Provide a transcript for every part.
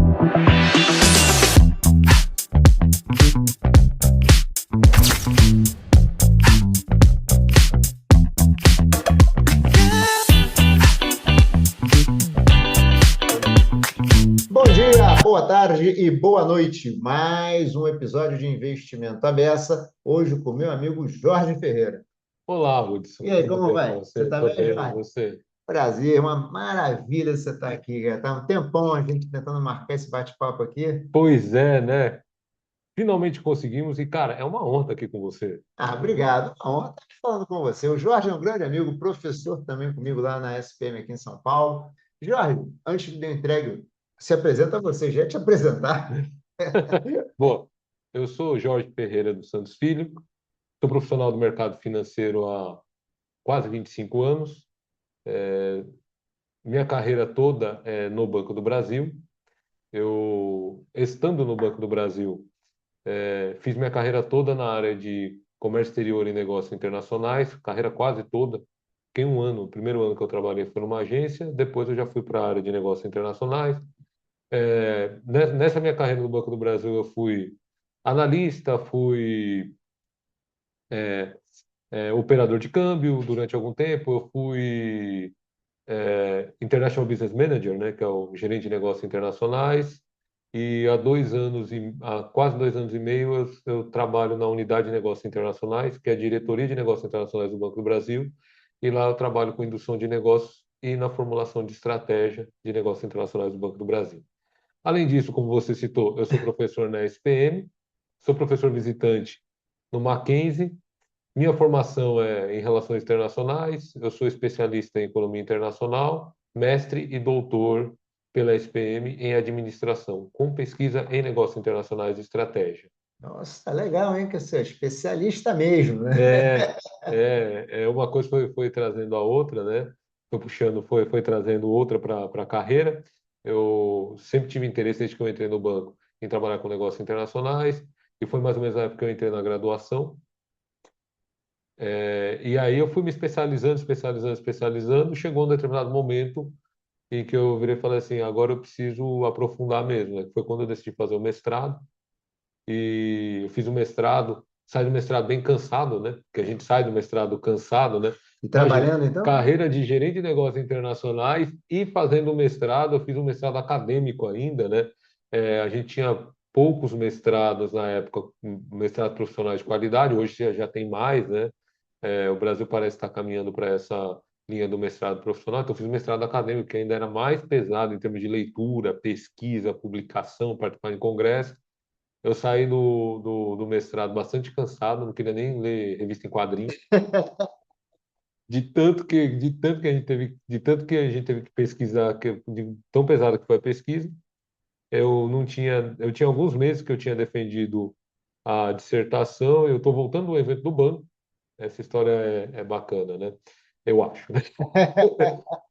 Bom dia, boa tarde e boa noite. Mais um episódio de Investimento à Beça, hoje com meu amigo Jorge Ferreira. Olá, E Hudson. aí, Tudo como bem com vai? Você você? tá Tô bem, bem, e Jorge? você? Prazer, uma maravilha você estar aqui, cara. Tá um tempão a gente tentando marcar esse bate-papo aqui. Pois é, né? Finalmente conseguimos e, cara, é uma honra estar aqui com você. Obrigado. Uma honra estar aqui falando com você. O Jorge é um grande amigo, professor também comigo lá na SPM aqui em São Paulo. Jorge, antes de eu entregue, se apresenta você, já ia te apresentar. Bom, eu sou Jorge Ferreira dos Santos Filho, sou profissional do mercado financeiro há quase 25 anos. Minha carreira toda é no Banco do Brasil. Eu, estando no Banco do Brasil, fiz minha carreira toda na área de comércio exterior e negócios internacionais, carreira quase toda. Fiquei um ano, o primeiro ano que eu trabalhei foi numa agência, depois eu já fui para a área de negócios internacionais. Nessa minha carreira no Banco do Brasil, eu fui analista, fui operador de câmbio durante algum tempo, eu fui International Business Manager, né, que é o gerente de negócios internacionais, e há quase 2 anos e meio, eu trabalho na unidade de negócios internacionais, que é a diretoria de negócios internacionais do Banco do Brasil, e lá eu trabalho com indução de negócios e na formulação de estratégia de negócios internacionais do Banco do Brasil. Além disso, como você citou, eu sou professor na SPM, sou professor visitante no Mackenzie. Minha formação é em relações internacionais, eu sou especialista em economia internacional, mestre e doutor pela SPM em administração, com pesquisa em negócios internacionais e estratégia. Nossa, tá legal, hein? Que você é especialista mesmo, né? É, uma coisa foi trazendo a outra, né? Foi puxando, foi trazendo outra para a carreira. Eu sempre tive interesse desde que eu entrei no banco em trabalhar com negócios internacionais e foi mais ou menos na época que eu entrei na graduação. E aí eu fui me especializando. Chegou um determinado momento em que eu virei e falei assim, agora eu preciso aprofundar mesmo, né? Foi quando eu decidi fazer o mestrado. E eu fiz o mestrado, saí do mestrado bem cansado, né? Porque a gente sai do mestrado cansado, né? E Imagina, trabalhando, então? carreira de gerente de negócios internacionais e fazendo o mestrado, eu fiz um mestrado acadêmico ainda, né? A gente tinha poucos mestrados na época, mestrados profissionais de qualidade, hoje já tem mais, né? O Brasil parece estar caminhando para essa linha do mestrado profissional, então eu fiz um mestrado acadêmico que ainda era mais pesado em termos de leitura, pesquisa, publicação, participar em congresso. Eu saí do mestrado bastante cansado, não queria nem ler revista em quadrinhos, de tanto que a gente teve, de tanto que a gente teve que pesquisar, tão pesada que foi a pesquisa. Eu tinha alguns meses que eu tinha defendido a dissertação, eu estou voltando do evento do banco. Essa história é bacana, né? Eu acho, né?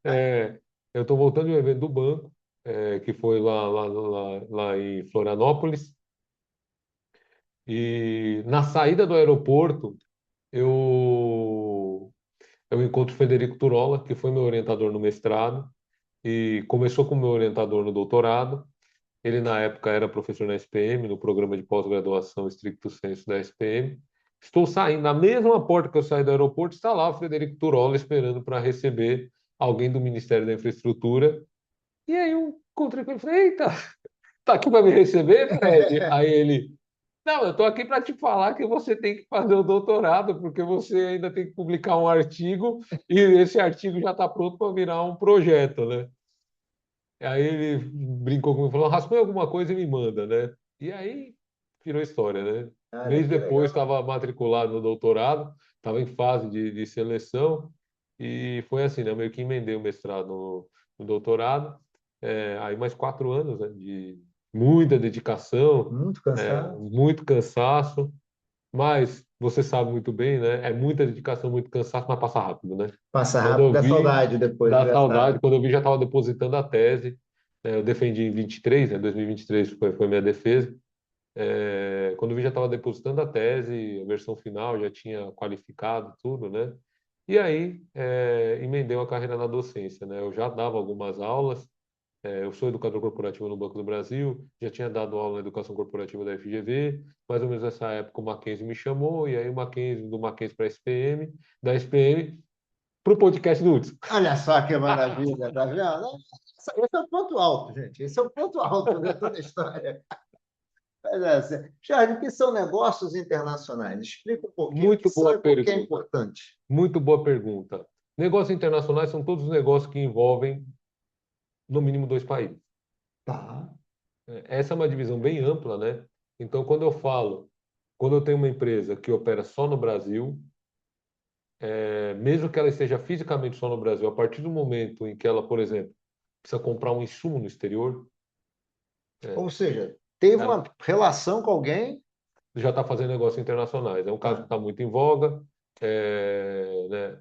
É, eu estou voltando de um evento do banco, que foi lá em Florianópolis. E na saída do aeroporto, eu, eu encontro o Federico Turola, que foi meu orientador no mestrado, e começou como meu orientador no doutorado. Ele, na época, era professor na SPM, no programa de pós-graduação Stricto Sensu da SPM. Estou saindo, na mesma porta que eu saí do aeroporto, está lá o Frederico Turola esperando para receber alguém do Ministério da Infraestrutura. E aí eu encontrei com ele e falei, eita, tá aqui para me receber, Fred? Aí ele, não, eu estou aqui para te falar que você tem que fazer o doutorado, porque você ainda tem que publicar um artigo e esse artigo já está pronto para virar um projeto, né? Aí ele brincou comigo e falou: rascunha alguma coisa e me manda, né? E aí virou história, né? Cara, Mês que depois legal. estava matriculado no doutorado, estava em fase de seleção e foi assim, né? Eu meio que emendei o mestrado no doutorado. Aí mais 4 anos, né? De muita dedicação, Muito cansado. muito cansaço, mas você sabe muito bem, né? É muita dedicação, muito cansaço, mas passa rápido, né? Passa Quando rápido, eu dá vi, saudade depois, dá saudade. engraçado. Quando eu vi, já estava depositando a tese. Eu defendi em 23, né? 2023 foi minha defesa. Quando eu vi, já estava depositando a tese, a versão final, já tinha qualificado tudo, né? E aí, emendei uma carreira na docência, né? Eu já dava algumas aulas, Eu sou educador corporativo no Banco do Brasil, já tinha dado aula na educação corporativa da FGV, mais ou menos nessa época o Mackenzie me chamou, e aí do Mackenzie para a SPM, da SPM para o podcast do Hudson. Olha só que maravilha, tá vendo? Esse é o ponto alto, gente. Esse é o ponto alto de toda a história. Mas, Charles, o que são negócios internacionais? Explica um pouquinho o que Muito são boa e por que é pergunta, importante. muito boa pergunta. Negócios internacionais são todos os negócios que envolvem, no mínimo, dois países. Tá, Essa é uma divisão bem ampla, né? Então, quando eu tenho uma empresa que opera só no Brasil, mesmo que ela esteja fisicamente só no Brasil, a partir do momento em que ela, por exemplo, precisa comprar um insumo no exterior, ou seja, teve ela uma relação com alguém. já está fazendo negócios internacionais. É um caso que Tá, está muito em voga. Né,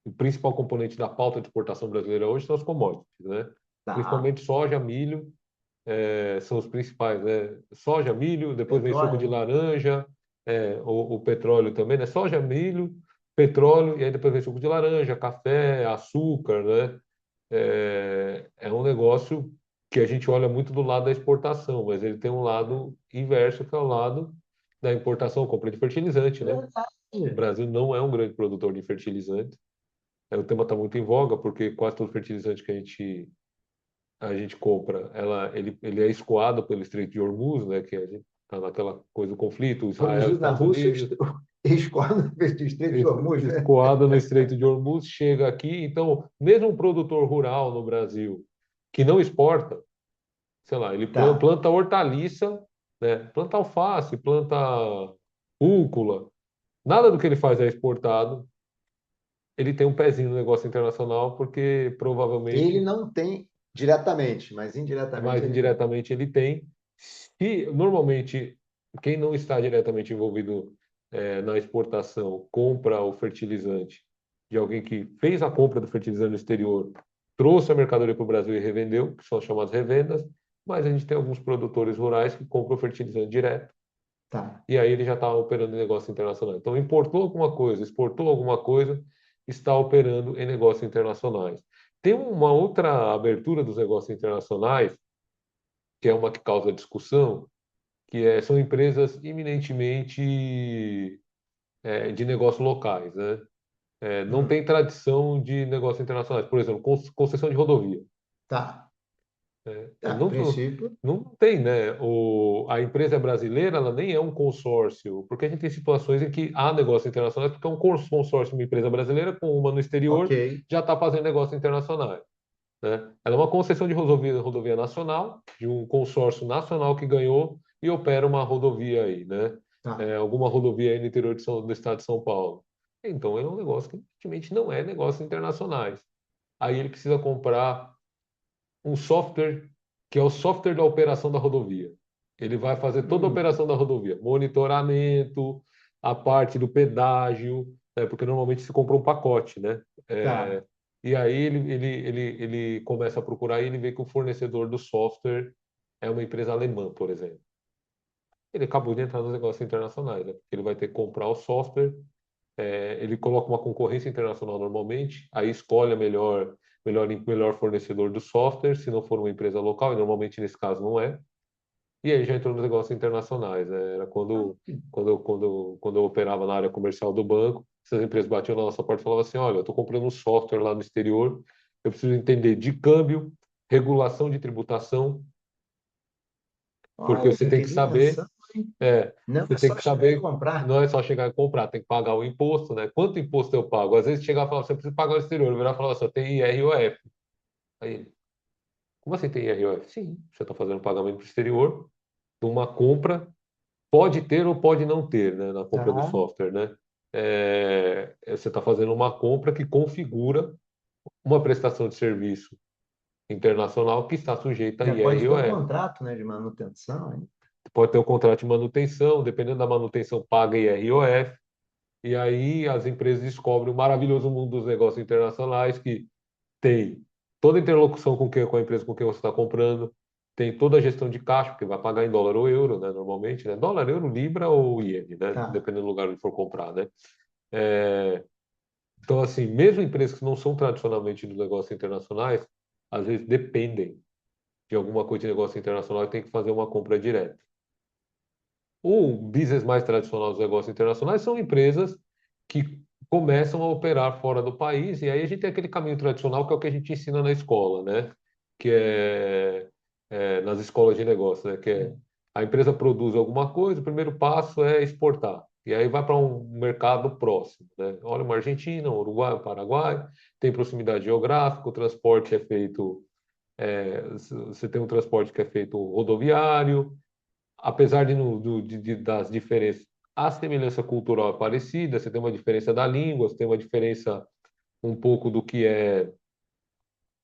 o principal componente da pauta de exportação brasileira hoje são as commodities, né? tá. Principalmente soja, milho, são os principais, né? Soja, milho, depois vem suco de Petróleo. laranja, o petróleo também, né? Soja, milho, petróleo, e aí depois vem suco de laranja, café, açúcar, né? É um negócio que a gente olha muito do lado da exportação, mas ele tem um lado inverso, que é o lado da importação, compra de fertilizante, né? O Verdade. Brasil não é um grande produtor de fertilizante. O tema está muito em voga, porque quase todo fertilizante que a gente compra, ele é escoado pelo Estreito de Hormuz, né? Que a gente está naquela coisa do conflito, Israel, Produzido na Estados Rússia, Estunidos, escola no Estreito de Hormuz, né? escoado no Estreito de Hormuz, chega aqui. Então, mesmo um produtor rural no Brasil que não exporta, sei lá, ele Tá. planta hortaliça, né? Planta alface, planta rúcula, nada do que ele faz é exportado. Ele tem um pezinho no negócio internacional porque Ele provavelmente, não tem diretamente, mas indiretamente mais ele tem. indiretamente, ele tem. Se normalmente quem não está diretamente envolvido na exportação compra o fertilizante de alguém que fez a compra do fertilizante no exterior, trouxe a mercadoria para o Brasil e revendeu, que são as chamadas revendas, mas a gente tem alguns produtores rurais que compram o fertilizante direto Tá. e aí ele já está operando em negócio internacional. Então, importou alguma coisa, exportou alguma coisa, está operando em negócios internacionais. Tem uma outra abertura dos negócios internacionais, que é uma que causa discussão, são empresas eminentemente de negócios locais, né? Não Hum, tem tradição de negócios internacionais. Por exemplo, concessão de rodovia. tá. Tá, a Não, princípio, não tem, né? A empresa brasileira, ela nem é um consórcio, porque a gente tem situações em que há negócios internacionais, porque é um consórcio, uma empresa brasileira com uma no ok. exterior, já está fazendo negócios internacionais, né? Ela é uma concessão de rodovia nacional, de um consórcio nacional que ganhou e opera uma rodovia aí, né? Tá. Alguma rodovia aí no interior do estado de São Paulo. Então, é um negócio que, evidentemente, não é negócios internacionais. Aí ele precisa comprar um software que é o software da operação da rodovia. Ele vai fazer toda a Hum, operação da rodovia, monitoramento, a parte do pedágio, né, porque normalmente se compra um pacote, né? tá. E aí ele começa a procurar e ele vê que o fornecedor do software é uma empresa alemã, por exemplo. Ele acabou de entrar nos negócios internacionais, né? Porque ele vai ter que comprar o software, ele coloca uma concorrência internacional normalmente, aí escolhe a melhor fornecedor do software, se não for uma empresa local, e normalmente nesse caso não é, e aí já entrou nos negócios internacionais, né? Era quando eu operava na área comercial do banco, essas empresas batiam na nossa porta e falavam assim, olha, eu estou comprando um software lá no exterior, eu preciso entender de câmbio, regulação de tributação, porque Olha, que dimensão, hein? Não você é tem só que chegar e saber, comprar. não é só chegar e comprar, tem que pagar o imposto, né? Quanto imposto eu pago? Às vezes chegar e falar, você precisa pagar no exterior, eu virar e falar, só tem IR e OF. Aí ele, como assim tem IR e OF? Sim, você está fazendo pagamento para o exterior de uma compra, pode ter ou pode não ter, né, na compra do Tá. software, né? Você está fazendo uma compra que configura uma prestação de serviço internacional que está sujeita a Ainda IR pode e ter um OF. contrato, né, de manutenção, hein? Pode ter um contrato de manutenção, dependendo da manutenção, paga IR e OF. E aí as empresas descobrem o maravilhoso mundo dos negócios internacionais, que tem toda a interlocução com a empresa com quem você está comprando, tem toda a gestão de caixa, porque vai pagar em dólar ou euro, né, normalmente, né? Dólar, euro, libra ou iene, né? Tá. Dependendo do lugar onde for comprar, né? É, então, assim, mesmo empresas que não são tradicionalmente dos negócios internacionais, às vezes dependem de alguma coisa de negócio internacional e tem que fazer uma compra direta. O business mais tradicional dos negócios internacionais são empresas que começam a operar fora do país, e aí a gente tem aquele caminho tradicional que é o que a gente ensina na escola, né? Que nas escolas de negócio, né? Que é a empresa produz alguma coisa, o primeiro passo é exportar. E aí vai para um mercado próximo, né? Olha, uma Argentina, um Uruguai, um Paraguai, tem proximidade geográfica, o transporte é feito, você tem um transporte que é feito rodoviário, apesar das diferenças, a semelhança cultural é parecida, você tem uma diferença da língua, você tem uma diferença um pouco do que é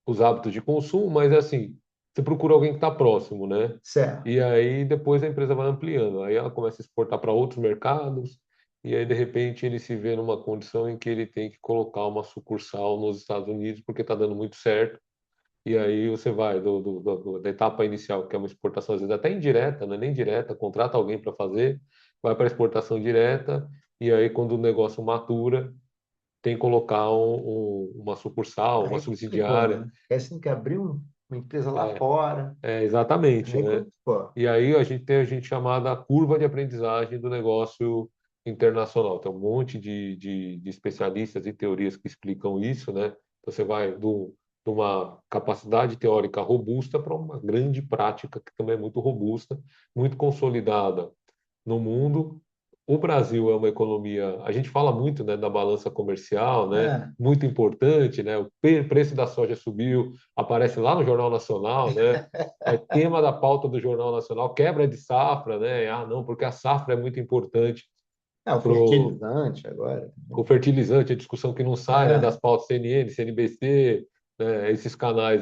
os hábitos de consumo, mas assim, você procura alguém que está próximo, né? Certo. E aí depois a empresa vai ampliando, aí ela começa a exportar para outros mercados, e aí de repente ele se vê numa condição em que ele tem que colocar uma sucursal nos Estados Unidos porque está dando muito certo. E aí você vai da etapa inicial, que é uma exportação, às vezes até indireta, não é nem direta, contrata alguém para fazer, vai para a exportação direta, e aí quando o negócio matura, tem que colocar uma sucursal, uma Aí complicou, subsidiária. né? Aí você tem que abrir uma empresa lá É, fora. exatamente, Aí né? complicou. E aí a gente tem a gente chamada curva de aprendizagem do negócio internacional. Tem um monte de especialistas e teorias que explicam isso, né? Então, você vai de uma capacidade teórica robusta para uma grande prática que também é muito robusta, muito consolidada no mundo. O Brasil é uma economia, a gente fala muito, né, da balança comercial, né, É. muito importante, né, o preço da soja subiu, aparece lá no Jornal Nacional, né, é tema da pauta do Jornal Nacional, quebra de safra, né, ah, não, porque a safra é muito importante É, o pro fertilizante agora. o fertilizante, a discussão que não sai, né, das É. pautas CNN, CNBC, né, esses canais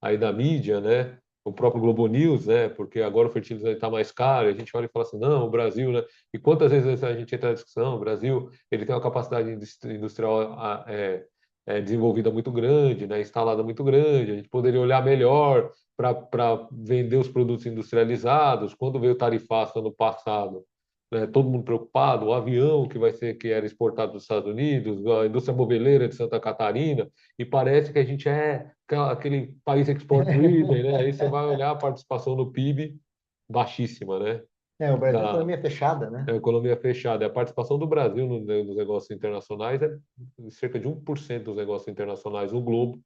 aí da mídia, né, o próprio Globo News, né, porque agora o fertilizante está mais caro, a gente olha e fala assim, não, o Brasil, né, e quantas vezes a gente entra na discussão, o Brasil, ele tem uma capacidade industrial desenvolvida muito grande, né, instalada muito grande, a gente poderia olhar melhor para vender os produtos industrializados, quando veio o tarifaço ano passado, né, todo mundo preocupado, o avião que era exportado dos Estados Unidos, a indústria moveleira de Santa Catarina, e parece que a gente é aquele país export leader, né? Aí você vai olhar a participação no PIB baixíssima, né? É, o Brasil é uma Da economia fechada, né? economia fechada. E a participação do Brasil nos negócios internacionais é cerca de 1% dos negócios internacionais no globo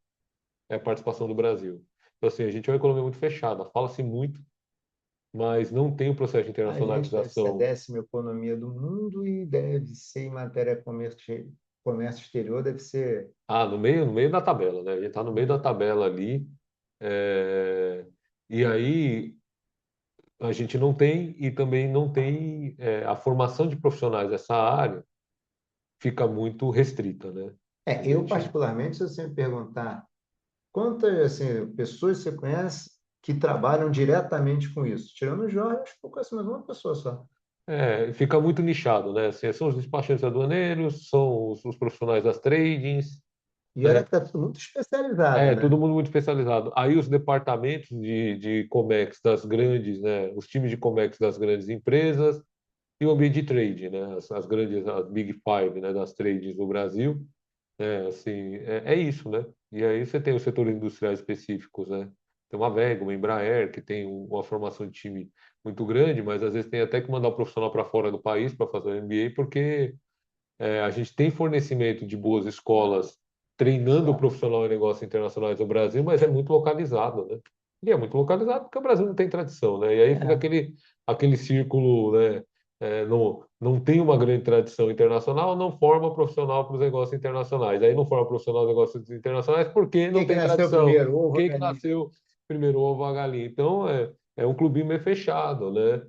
é a participação do Brasil. Então, assim, a gente é uma economia muito fechada, fala-se muito, mas não tem o processo de A gente deve ser a internacionalização. 10ª economia do mundo e deve ser em matéria de comércio exterior, deve ser. Ah, no meio da tabela, né? A gente está no meio da tabela ali. é, E aí a gente não tem, e também não tem, a formação de profissionais dessa área fica muito restrita, né? A Eu gente, particularmente, se você me perguntar quantas assim, pessoas você conhece que trabalham diretamente com isso, tirando o Jorge, acho que eu conheço mais uma pessoa só. fica muito nichado, né? Assim, são os despachantes aduaneiros, são os profissionais das tradings, E olha né? que está tudo muito especializado, É, né? todo mundo muito especializado. Aí os departamentos de Comex das grandes, né? Os times de Comex das grandes empresas e o ambiente de trade, né? As grandes, as Big Five, né? Das trades no Brasil, assim, é isso, né? E aí você tem os setores industriais específicos, né? Tem uma Vega, uma Embraer, que tem uma formação de time muito grande, mas às vezes tem até que mandar o profissional para fora do país para fazer o MBA, porque a gente tem fornecimento de boas escolas treinando o Só. profissional em negócios internacionais no Brasil, mas é muito localizado, né? E é muito localizado porque o Brasil não tem tradição, né? E aí fica É. aquele círculo, né? Não tem uma grande tradição internacional, não forma profissional para os negócios internacionais. Aí não forma profissional para negócios internacionais porque Quem não é que tem nasceu tradição. primeiro, ovo ou Quem que galinha? nasceu primeiro, o ovo ou a galinha? Então, é um clubinho meio fechado, né?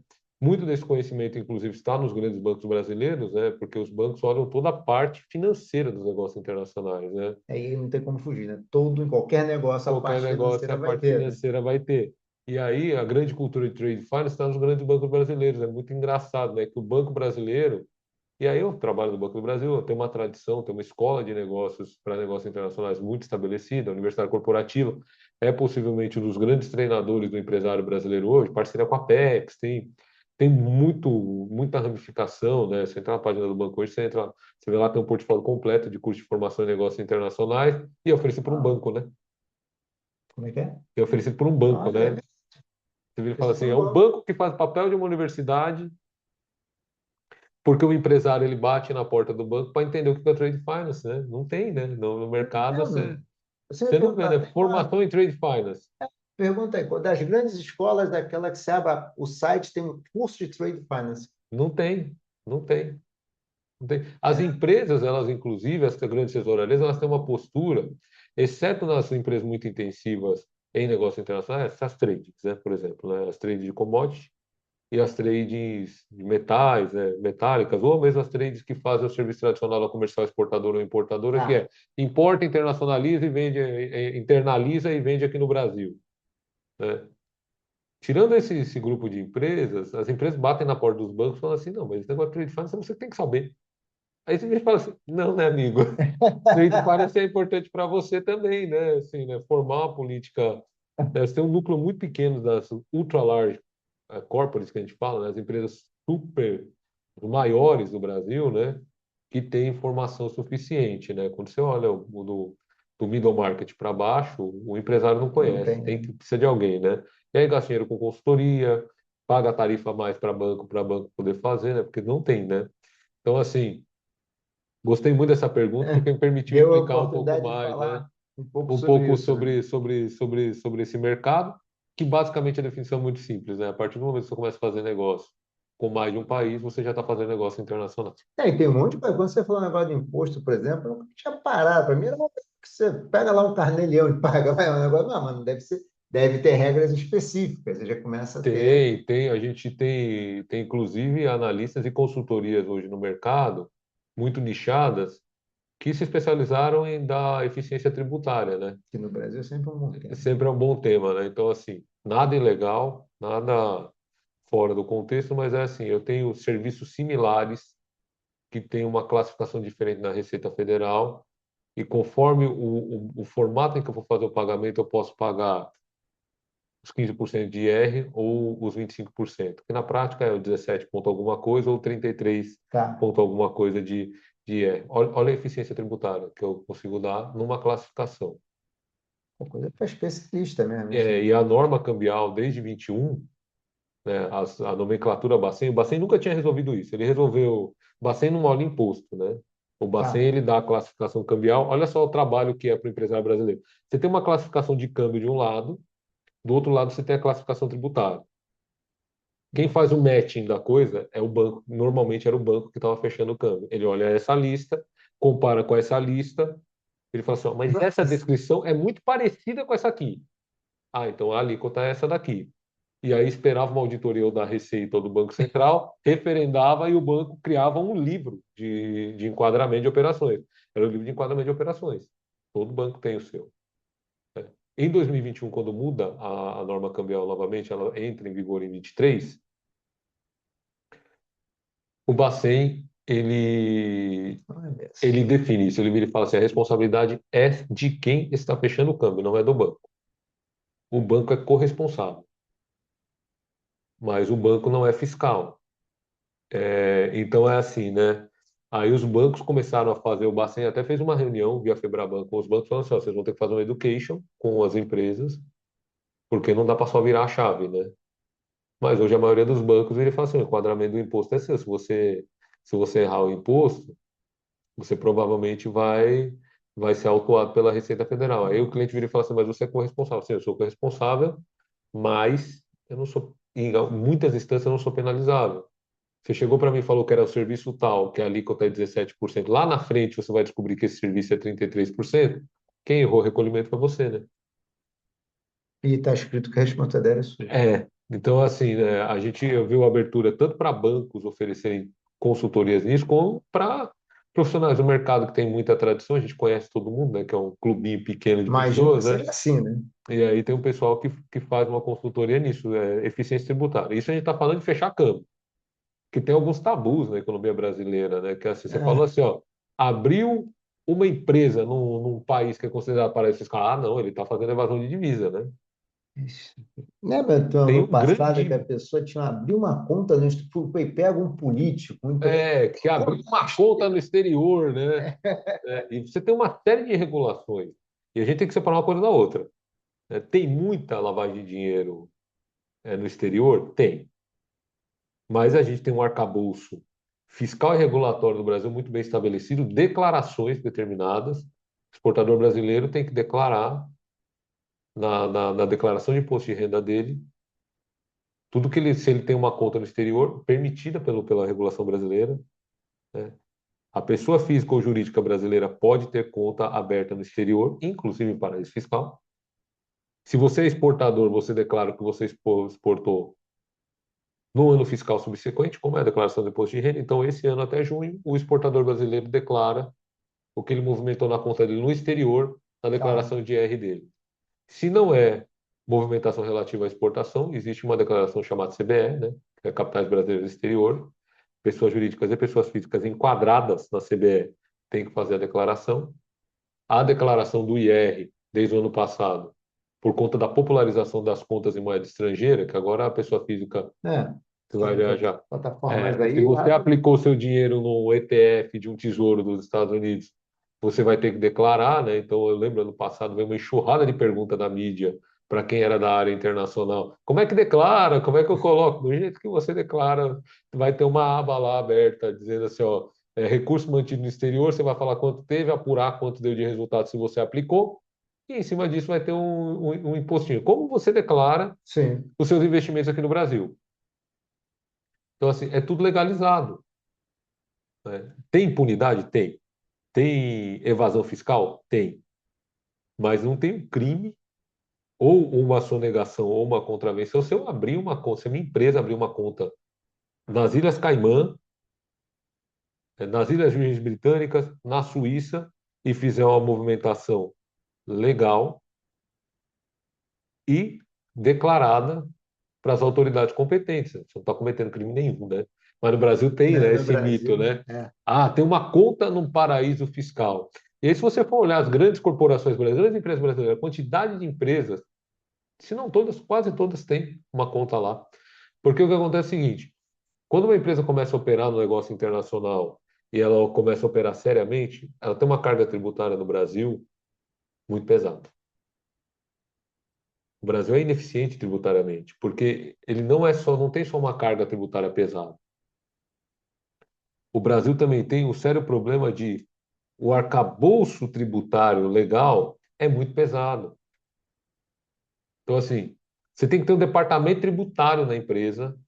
Muito desse conhecimento, inclusive, está nos grandes bancos brasileiros, né? Porque os bancos olham toda a parte financeira dos negócios internacionais, né? Aí não tem como fugir, né? Em qualquer negócio, a Qualquer parte negócio, a financeira vai parte ter, né? financeira vai ter. E aí, a grande cultura de trade finance está nos grandes bancos brasileiros. É muito engraçado, né? Que o banco brasileiro, e aí eu trabalho no Banco do Brasil, eu tenho uma tradição, tenho uma escola de negócios para negócios internacionais muito estabelecida, a Universidade Corporativa é possivelmente um dos grandes treinadores do empresário brasileiro hoje, parceria com a Apex, tem muita ramificação, né? Você entra na página do banco hoje, você vê lá, tem um portfólio completo de curso de formação em negócios internacionais e é oferecido por um Ah, banco, né? Como é que é? É oferecido por um banco, Olha, né? Você vira e fala esse assim, foi é um um banco. banco que faz papel de uma universidade, porque o empresário ele bate na porta do banco para entender o que é o trade finance, né? Não tem, né? No mercado você, Entendo. Você me você não vê, perguntar, né? tem uma Formação em trade finance. pergunta aí, das grandes escolas, daquela que você abre o site, tem um curso de Trade Finance. Não tem, não tem. Não tem. As É, empresas, elas inclusive, as grandes tesourarias, elas têm uma postura, exceto nas empresas muito intensivas em negócios internacionais, essas trades, né? Por exemplo, né? As trades de commodity e as trades de metais, né? Metálicas, ou mesmo as trades que fazem o serviço tradicional da comercial exportadora ou importadora, que tá. é importa, internacionaliza e vende, internaliza e vende aqui no Brasil, né? Tirando esse grupo de empresas, as empresas batem na porta dos bancos e falam assim, não, mas esse negócio de trade finance você tem que saber. Aí você me fala assim, não, né, amigo? Trade finance é importante para você também, né? Assim, né? Formar uma política, né? Você tem um núcleo muito pequeno das ultra large corporates que a gente fala, né? As empresas super maiores do Brasil, né? Que têm informação suficiente, né? Quando você olha do middle market para baixo, o empresário não Não conhece, tem, tem né? que precisa de alguém, né? E aí gasta dinheiro com consultoria, paga tarifa a mais para banco poder fazer, né? Porque não tem, né? Então, assim, gostei muito dessa pergunta porque me permitiu Deu a explicar um pouco oportunidade de mais, né? falar um pouco Um sobre pouco isso, né? sobre esse mercado, que basicamente a definição é muito simples, né? A partir do momento que você começa a fazer negócio com mais de um país, você já está fazendo negócio internacional. E tem um monte de coisa. Quando você falou um negócio de imposto, por exemplo, eu nunca tinha parado. Para mim era uma coisa que você pega lá um carnê-leão e paga. Vai, é um negócio, não, mano, deve ter regras específicas. Você já começa a ter. A gente tem inclusive analistas e consultorias hoje no mercado, muito nichadas, que se especializaram em dar eficiência tributária, né? Que no Brasil é sempre um bom tema. Sempre é um bom tema, né? Então, assim, nada ilegal, nada fora do contexto, mas é assim, eu tenho serviços similares que têm uma classificação diferente na Receita Federal e conforme o formato em que eu vou fazer o pagamento, eu posso pagar os 15% de IR ou os 25%, que na prática é o 17 ponto alguma coisa ou 33 Tá. ponto alguma coisa de IR. Olha a eficiência tributária que eu consigo dar numa classificação. Uma coisa para especialista mesmo, isso E aí. a norma cambial desde 21, né, a nomenclatura Bacen, o Bacen nunca tinha resolvido isso. Ele resolveu, o Bacen não olha imposto, né? O Bacen Tá. ele dá a classificação cambial. Olha só o trabalho que é para o empresário brasileiro. Você tem uma classificação de câmbio de um lado, do outro lado você tem a classificação tributária. Quem faz o matching da coisa é o banco. Normalmente era o banco que estava fechando o câmbio. Ele olha essa lista, compara com essa lista, ele fala assim, ó, mas essa descrição é muito parecida com essa aqui. Ah, então a alíquota é essa daqui. E aí esperava uma auditoria da Receita ou do Banco Central, referendava e o banco criava um livro de enquadramento de operações. Era o livro de enquadramento de operações. Todo banco tem o seu. Né? Em 2021, quando muda a norma cambial novamente, ela entra em vigor em 23, o Bacen, Olha ele só. define isso. Ele vira e fala assim, a responsabilidade é de quem está fechando o câmbio, não é do banco. O banco é corresponsável, mas o banco não é fiscal. Então é assim, né? Aí os bancos começaram a fazer, o Bacen até fez uma reunião via Febraban com os bancos, falando assim, ó, vocês vão ter que fazer uma education com as empresas, porque não dá para só virar a chave, né? Mas hoje a maioria dos bancos, ele fala assim, o enquadramento do imposto é seu, se você errar o imposto, você provavelmente vai ser autuado pela Receita Federal. Aí o cliente vira e fala assim, mas você é corresponsável. Sim, eu sou corresponsável, mas eu não sou, em muitas instâncias eu não sou penalizável. Você chegou para mim e falou que era o serviço tal, que a alíquota é 17%. Lá na frente você vai descobrir que esse serviço é 33%. Quem errou o recolhimento foi você, né? E está escrito que a responsabilidade é sua. Então, assim, né, a gente viu abertura tanto para bancos oferecerem consultorias nisso, como para profissionais do mercado que tem muita tradição. A gente conhece todo mundo, né? Que é um clubinho pequeno de Imagino que pessoas, né? seja assim, né? E aí tem um pessoal que faz uma consultoria nisso, eficiência tributária. Isso a gente está falando de fechar câmbio, que tem alguns tabus na economia brasileira, né? Que assim, você falou É. assim, ó, abriu uma empresa num país que é considerado paraíso fiscal. Ah, não, ele está fazendo evasão de divisa, né? Lembra então, Tem no um passado que a grande pessoa tinha abriu uma conta no foi pega um político, um empresário. que abriu uma conta no exterior, né? E você tem uma série de regulações. E a gente tem que separar uma coisa da outra. Tem muita lavagem de dinheiro no exterior? Tem. Mas a gente tem um arcabouço fiscal e regulatório do Brasil muito bem estabelecido, declarações determinadas. O exportador brasileiro tem que declarar na declaração de imposto de renda dele tudo que ele, se ele tem uma conta no exterior, permitida pela regulação brasileira, né? A pessoa física ou jurídica brasileira pode ter conta aberta no exterior, inclusive em paraíso fiscal. Se você é exportador, você declara que você exportou no ano fiscal subsequente, como é a declaração de imposto de renda. Então, esse ano até junho, o exportador brasileiro declara o que ele movimentou na conta dele no exterior, na Tá. declaração de IR dele. Se não é movimentação relativa à exportação, existe uma declaração chamada CBE, né, que é Capitais Brasileiras do Exterior. Pessoas jurídicas e pessoas físicas enquadradas na CBE têm que fazer a declaração. A declaração do IR, desde o ano passado, por conta da popularização das contas em moeda estrangeira, que agora a pessoa física É, que vai tem viajar. plataformas Se aí, você abre. aplicou seu dinheiro no ETF de um tesouro dos Estados Unidos, você vai ter que declarar, né? Então, eu lembro ano passado veio uma enxurrada de perguntas da mídia para quem era da área internacional. Como é que declara? Como é que eu coloco? Do jeito que você declara, vai ter uma aba lá aberta dizendo assim, ó, recurso mantido no exterior, você vai falar quanto teve, apurar quanto deu de resultado se você aplicou, e em cima disso vai ter um impostinho. Como você declara Sim. os seus investimentos aqui no Brasil? Então, assim, é tudo legalizado, né? Tem impunidade? Tem. Tem evasão fiscal? Tem. Mas não tem um crime ou uma sonegação ou uma contravenção se eu abrir uma conta, se a minha empresa abrir uma conta nas Ilhas Caimã, nas Ilhas Virgens Britânicas, na Suíça e fizer uma movimentação legal e declarada para as autoridades competentes. Você não está cometendo crime nenhum, né? Mas no Brasil tem, Né, né, no esse mito, Brasil, né? é. Ah, tem uma conta num paraíso fiscal. E aí, se você for olhar as grandes corporações brasileiras, as empresas brasileiras, a quantidade de empresas, se não todas, quase todas têm uma conta lá. Porque o que acontece é o seguinte: quando uma empresa começa a operar no negócio internacional e ela começa a operar seriamente, ela tem uma carga tributária no Brasil muito pesada. O Brasil é ineficiente tributariamente, porque ele não tem só uma carga tributária pesada. O Brasil também tem um sério problema de o arcabouço tributário legal é muito pesado. Então, assim, você tem que ter um departamento tributário na empresa,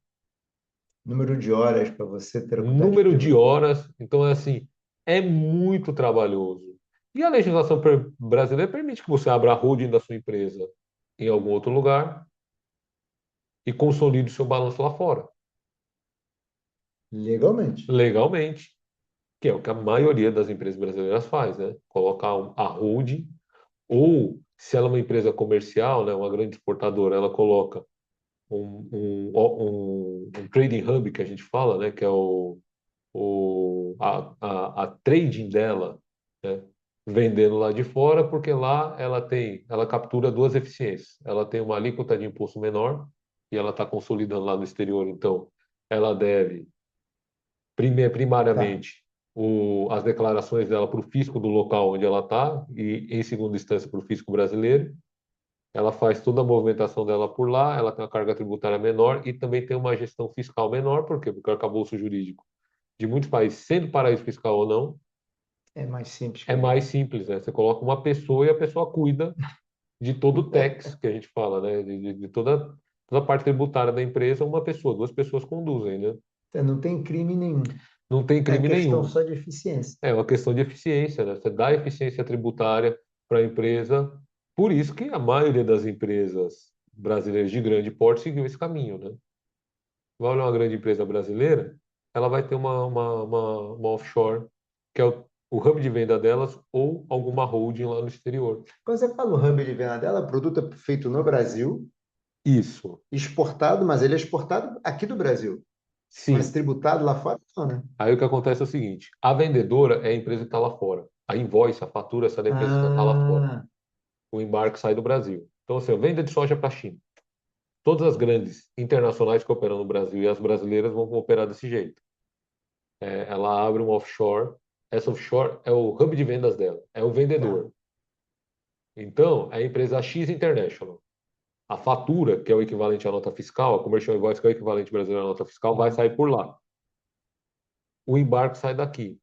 Número de horas para você ter ocuidade número de tributária. horas. Então, é assim, é muito trabalhoso. E a legislação brasileira permite que você abra a holding da sua empresa em algum outro lugar e consolide o seu balanço lá fora, Legalmente. legalmente, que é o que a maioria das empresas brasileiras faz, né? Colocar a holding, ou se ela é uma empresa comercial, né, uma grande exportadora, ela coloca um trading hub que a gente fala, né, que é a trading dela, né, vendendo lá de fora, porque lá ela captura duas eficiências. Ela tem uma alíquota de imposto menor e ela está consolidando lá no exterior, então ela deve Tá. primariamente as declarações dela para o fisco do local onde ela está e, em segunda instância, para o fisco brasileiro. Ela faz toda a movimentação dela por lá, ela tem uma carga tributária menor e também tem uma gestão fiscal menor, por quê? Porque o arcabouço jurídico de muitos países, sendo paraíso fiscal ou não, É mais simples que é a mais gente. simples, né? Você coloca uma pessoa e a pessoa cuida de todo o tax que a gente fala, né? De toda a parte tributária da empresa, uma pessoa, duas pessoas conduzem, né? Não tem crime nenhum. Não tem É crime questão nenhum. só de eficiência. É uma questão de eficiência, né? Você dá eficiência tributária para a empresa. Por isso que a maioria das empresas brasileiras de grande porte seguiu esse caminho, né? Vai olhar uma grande empresa brasileira, ela vai ter uma offshore, que é o hub de venda delas, ou alguma holding lá no exterior. Quando você fala o hub de venda dela, produto é feito no Brasil, Isso. exportado, mas ele é exportado aqui do Brasil. Mas Sim. tributado lá fora, não, né? Aí o que acontece é o seguinte: a vendedora é a empresa que está lá fora. A invoice, a fatura, essa é da empresa que está lá fora. Ah, O embarque sai do Brasil. Então, assim, venda de soja para a China. Todas as grandes internacionais que operam no Brasil e as brasileiras vão operar desse jeito. Ela abre um offshore. Essa offshore é o hub de vendas dela, é o tá. vendedor. Então, é a empresa X International. A fatura, que é o equivalente à nota fiscal, a commercial invoice, que é o equivalente brasileiro à nota fiscal, vai sair por lá. O embarque sai daqui.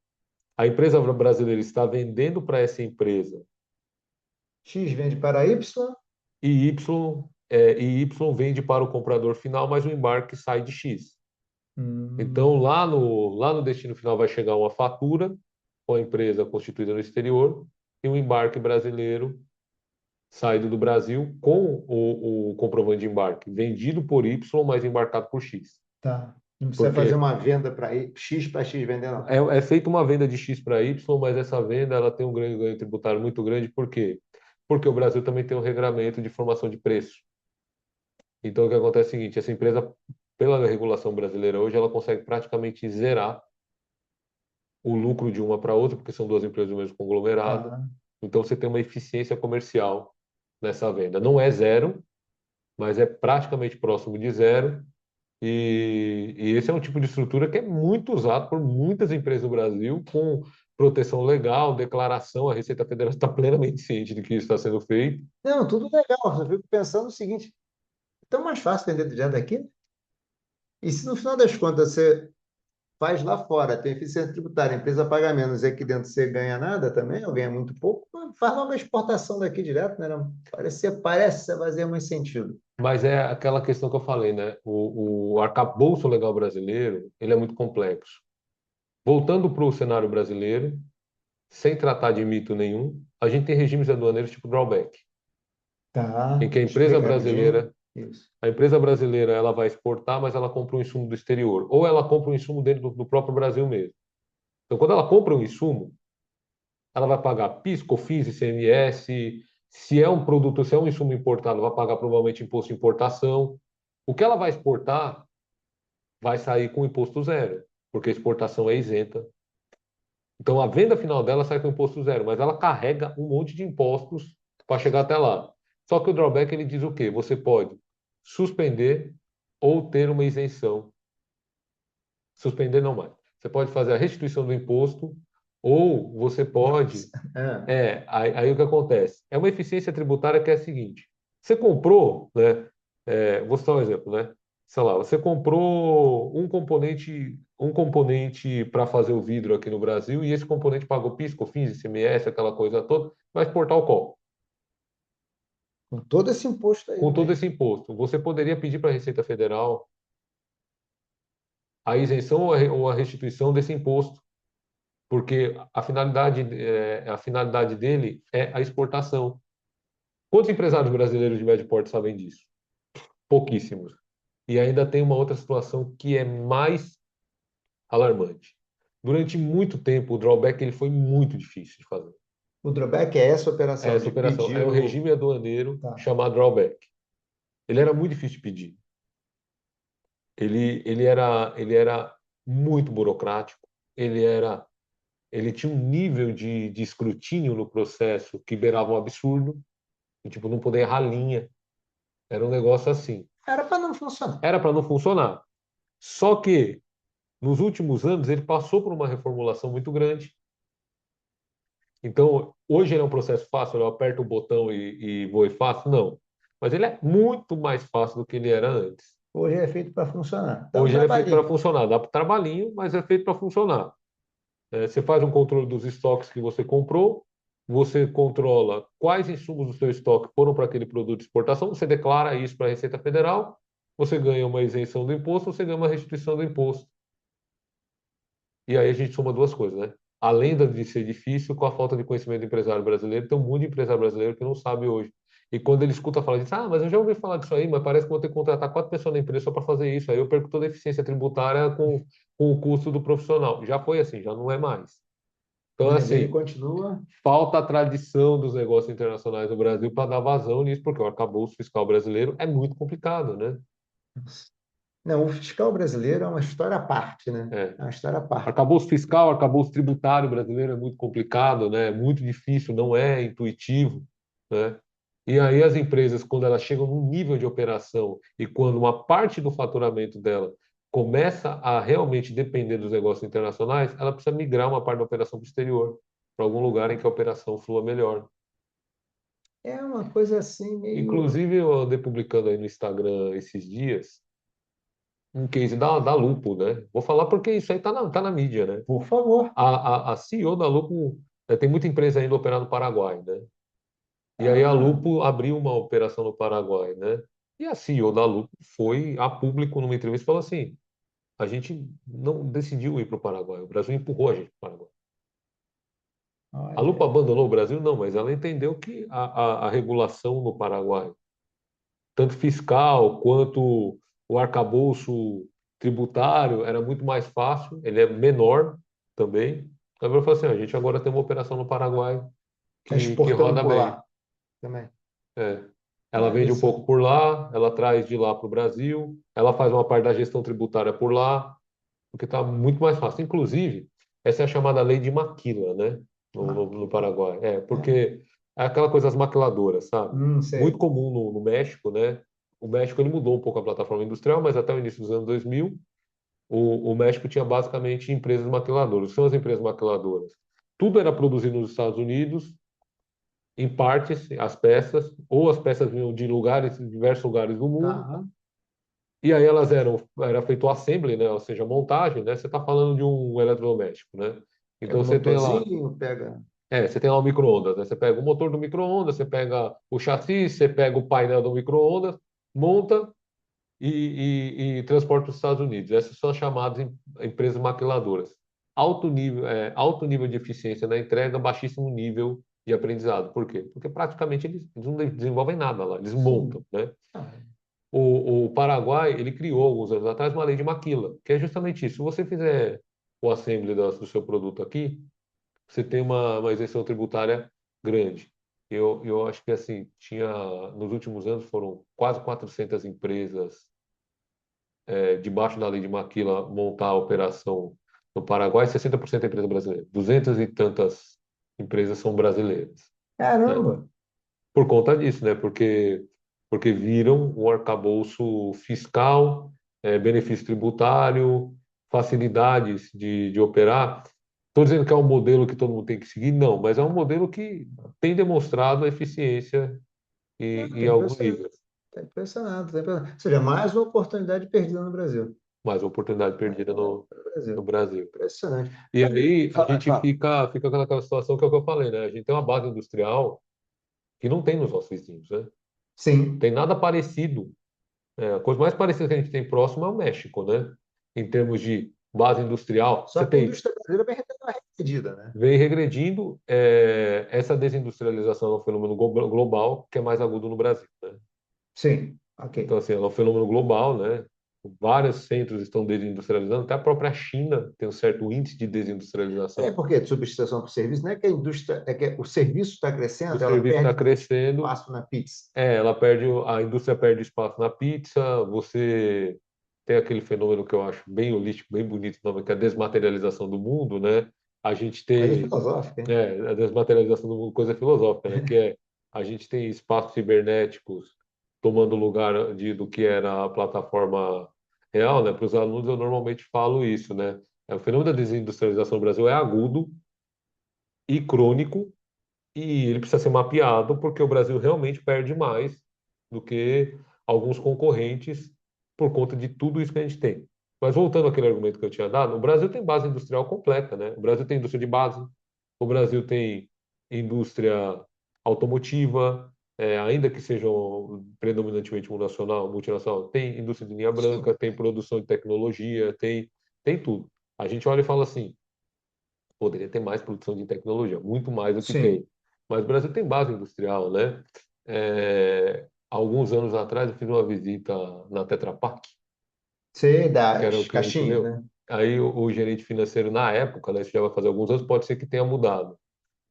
A empresa brasileira está vendendo para essa empresa X vende para Y. e Y vende para o comprador final, mas o embarque sai de X. Então, Hum, lá no destino final vai chegar uma fatura com a empresa constituída no exterior e um embarque brasileiro saído do Brasil com o comprovante de embarque vendido por Y, mas embarcado por X. tá. Não precisa fazer Porque uma venda para X vender, não. é feita uma venda de X para Y, mas essa venda ela tem um grande ganho tributário muito grande. Por quê? Porque o Brasil também tem um regramento de formação de preço. Então, o que acontece é o seguinte, essa empresa, pela regulação brasileira hoje, ela consegue praticamente zerar o lucro de uma para outra, porque são duas empresas do mesmo conglomerado. Tá. Então, você tem uma eficiência comercial nessa venda. Não é zero, mas é praticamente próximo de zero. E esse é um tipo de estrutura que é muito usado por muitas empresas no Brasil, com proteção legal, declaração. A Receita Federal está plenamente ciente de que isso está sendo feito. Não, tudo legal. Eu fico pensando o seguinte: é tão mais fácil vender direto daqui, né? E se no final das contas você faz lá fora, tem eficiência tributária, a empresa paga menos e aqui dentro você ganha nada também, ou ganha muito pouco, faz logo a exportação daqui direto, né? Não? Parece fazer mais sentido. Mas é aquela questão que eu falei, né? O arcabouço legal brasileiro, ele é muito complexo. Voltando para o cenário brasileiro, sem tratar de mito nenhum, a gente tem regimes aduaneiros tipo drawback, em Tá, que explica rapidinho. Isso. a empresa brasileira ela vai exportar, mas ela compra um insumo do exterior, ou ela compra um insumo dentro do próprio Brasil mesmo. Então, quando ela compra um insumo, ela vai pagar PIS, COFINS, ICMS. Se é um produto, se é um insumo importado, vai pagar provavelmente imposto de importação. O que ela vai exportar vai sair com imposto zero, porque a exportação é isenta. Então, a venda final dela sai com imposto zero, mas ela carrega um monte de impostos para chegar até lá. Só que o drawback ele diz o quê? Você pode suspender ou ter uma isenção. Suspender não mais. Você pode fazer a restituição do imposto ou você pode. É, Aí o que acontece? É uma eficiência tributária que é a seguinte: você comprou, né? Vou citar um exemplo, né? Sei lá, você comprou um componente para fazer o vidro aqui no Brasil e esse componente pagou PIS, COFINS, ICMS, aquela coisa toda, vai exportar o qual? com todo esse imposto aí Com no todo meio. esse imposto. Você poderia pedir para a Receita Federal a isenção ou a restituição desse imposto, porque a finalidade dele é a exportação. Quantos empresários brasileiros de médio porte sabem disso? Pouquíssimos. E ainda tem uma outra situação que é mais alarmante. Durante muito tempo, o drawback ele foi muito difícil de fazer. O drawback é essa operação Essa de operação é pedir um o. regime aduaneiro Tá. chamado drawback. Ele era muito difícil de pedir. Ele era muito burocrático. Ele tinha um nível de escrutínio no processo que beirava um absurdo. E, tipo, não poder errar linha. Era um negócio assim. Era para não funcionar. Era para não funcionar. Só que nos últimos anos, ele passou por uma reformulação muito grande. Então, hoje ele é um processo fácil, eu aperto o botão e vou e faço? Não. Mas ele é muito mais fácil do que ele era antes. Hoje é feito para funcionar. Dá um Hoje ele é feito para trabalhinho. funcionar. Dá para trabalhinho, mas é feito para funcionar. Você faz um controle dos estoques que você comprou, você controla quais insumos do seu estoque foram para aquele produto de exportação, você declara isso para a Receita Federal, você ganha uma isenção do imposto, você ganha uma restituição do imposto. E aí a gente soma duas coisas, né? Além de ser difícil, com a falta de conhecimento do empresário brasileiro, tem um mundo de empresário brasileiro que não sabe hoje. E quando ele escuta falar disso, mas eu já ouvi falar disso aí, mas parece que vou ter que contratar quatro pessoas na empresa só para fazer isso. Aí eu perco toda a eficiência tributária com o custo do profissional. Já foi assim, já não é mais. Então, Mas ele assim, continua. falta a tradição dos negócios internacionais no Brasil para dar vazão nisso, porque o arcabouço fiscal brasileiro é muito complicado, né? Não, o fiscal brasileiro é uma história à parte, né? É. É uma história à parte. Arcabouço fiscal, arcabouço tributário brasileiro é muito complicado, né? É muito difícil, não é intuitivo, né? E aí as empresas, quando elas chegam num nível de operação e quando uma parte do faturamento dela começa a realmente depender dos negócios internacionais, ela precisa migrar uma parte da operação para o exterior, para algum lugar em que a operação flua melhor. É uma coisa assim meio. Inclusive, eu andei publicando aí no Instagram esses dias um case da Lupo, né? Vou falar porque isso aí tá na mídia, né? Por favor. A CEO da Lupo, tem muita empresa ainda operando no Paraguai, né? E aí a Ah, Lupo abriu uma operação no Paraguai, né? E a CEO da Lupo foi a público numa entrevista e falou assim: a gente não decidiu ir para o Paraguai, o Brasil empurrou a gente para o Paraguai. A Lupo olha. abandonou o Brasil? Não, mas ela entendeu que a regulação no Paraguai, tanto fiscal quanto o arcabouço tributário, era muito mais fácil, ele é menor também. Então ela falou assim: a gente agora tem uma operação no Paraguai Está que exportando roda por bem. lá também. É. Ela Olha vende um só. pouco por lá, ela traz de lá para o Brasil, ela faz uma parte da gestão tributária por lá, porque está muito mais fácil. Inclusive, essa é a chamada lei de maquila, né? No Maquila. Paraguai. É, É. porque é aquela coisa das maquiladoras, sabe? Muito Sei. comum no México, né? O México ele mudou um pouco a plataforma industrial, mas até o início dos anos 2000, o México tinha basicamente empresas maquiladoras. O que são as empresas maquiladoras? Tudo era produzido nos Estados Unidos, em partes, as peças, ou as peças vinham de lugares, de diversos lugares do mundo, Tá. e aí era feito o assembly, né? Ou seja, montagem, né? Você está falando de um eletrodoméstico, né? Pega Então o motorzinho, pega. você tem lá o micro-ondas, né? Você pega o motor do micro-ondas, você pega o chassi, você pega o painel do micro-ondas, monta e transporta para os Estados Unidos. Essas são as chamadas empresas maquiladoras. Alto nível de eficiência na entrega, baixíssimo nível de aprendizado. Por quê? Porque praticamente eles não desenvolvem nada lá, eles montam, Sim. né? Ah, O Paraguai, ele criou alguns anos atrás uma lei de maquila, que é justamente isso. Se você fizer o assembly do seu produto aqui, você tem uma isenção tributária grande. Eu acho que assim, nos últimos anos foram quase 400 empresas debaixo da lei de maquila montar a operação no Paraguai, 60% é empresa brasileira. 200 e tantas empresas são brasileiras, né? caramba! Por conta disso, né? Porque viram um arcabouço fiscal, benefício tributário, facilidades de operar. Estou dizendo que é um modelo que todo mundo tem que seguir? Não, mas é um modelo que tem demonstrado eficiência em Estou algum impressionado. nível. Tá impressionado, tá impressionado. Ou seja, mais uma oportunidade perdida no Brasil. Mais uma oportunidade Mais perdida uma no, no no Brasil. Brasil. Impressionante. E aí a Fala, gente fala. fica naquela situação que é o que eu falei, né? A gente tem uma base industrial que não tem nos nossos vizinhos, né? Sim. Tem nada parecido. A coisa mais parecida que a gente tem próximo é o México, né? Em termos de base industrial, Só você que a tem indústria brasileira vem arrependida, né? vem regredindo. Essa desindustrialização é um fenômeno global que é mais agudo no Brasil, né? Sim, Então, ok. assim, ela é um fenômeno global, né? Vários centros estão desindustrializando, até a própria China tem um certo índice de É desindustrialização. porque de substituição por serviço, não é que a indústria, é que o serviço está O crescendo, ela serviço está perde crescendo, espaço na pizza. a indústria perde espaço na pizza, você tem aquele fenômeno que eu acho bem holístico, bem bonito, o nome, que é a desmaterialização do mundo, né? A gente Coisa tem, filosófica, hein? a desmaterialização do mundo, coisa filosófica, né? Que é, a gente tem espaços cibernéticos tomando lugar do que era a plataforma real, né? Para os alunos eu normalmente falo isso, né? O fenômeno da desindustrialização no Brasil é agudo e crônico, e ele precisa ser mapeado porque o Brasil realmente perde mais do que alguns concorrentes por conta de tudo isso que a gente tem. Mas voltando àquele argumento que eu tinha dado, o Brasil tem base industrial completa, né? O Brasil tem indústria de base, o Brasil tem indústria automotiva, ainda que seja predominantemente multinacional, tem indústria de linha branca, Sim, tem produção de tecnologia, tem tudo. A gente olha e fala assim, poderia ter mais produção de tecnologia, muito mais do que sim. tem. Mas o Brasil tem base industrial, né? Alguns anos atrás eu fiz uma visita na Tetra Pak, Sei que era um das cliente caixinhas, meu. né? Aí o gerente financeiro na época, né, isso já vai fazer alguns anos, pode ser que tenha mudado.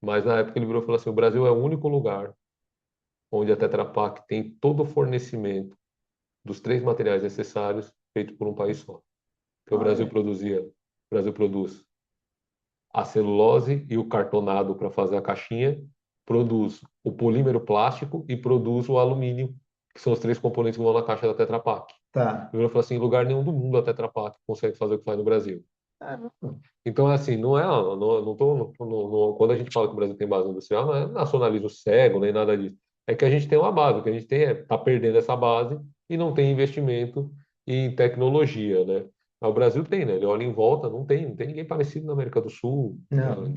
Mas na época ele virou e falou assim: o Brasil é o único lugar onde a Tetra Pak tem todo o fornecimento dos três materiais necessários feito por um país só. Que Olha, o Brasil produz a celulose e o cartonado para fazer a caixinha, produz o polímero plástico e produz o alumínio, que são os três componentes que vão na caixa da Tetra Pak. tá. Eu falei assim, em lugar nenhum do mundo a Tetra Pak consegue fazer o que faz no Brasil. Ah, não. Então, assim, não tô, quando a gente fala que o Brasil tem base industrial, não é nacionalismo cego, nem nada disso. é que a gente tem uma base, o que a gente tem tá perdendo essa base e não tem investimento em tecnologia, né? Mas o Brasil tem, né? Ele olha em volta, não tem ninguém parecido na América do Sul, Não,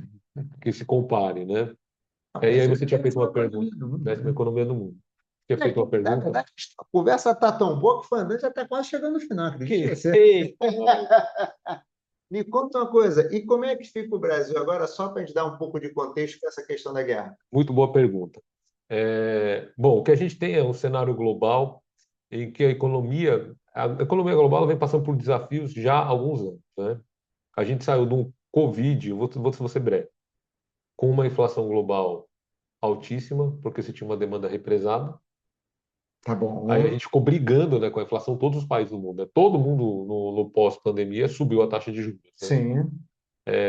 que se compare, né? o E aí Brasil é você a tinha feito décima uma economia pergunta, do mundo, décima né? economia do mundo. Tinha É feito uma que, na pergunta? verdade, a conversa está tão boa que o Fernandes já está quase chegando no final, acredite Que, você. eita, Me conta uma coisa, e como é que fica o Brasil agora, só para a gente dar um pouco de contexto para essa questão da guerra? muito boa pergunta. Bom, o que a gente tem é um cenário global em que a economia global vem passando por desafios já há alguns anos, né? A gente saiu de um Covid, vou ser breve, com uma inflação global altíssima, porque você tinha uma demanda represada. Tá Aí a bom. gente ficou brigando, né, com a inflação, todos os países do mundo, né? Todo mundo no pós-pandemia subiu a taxa de juros, né? Sim.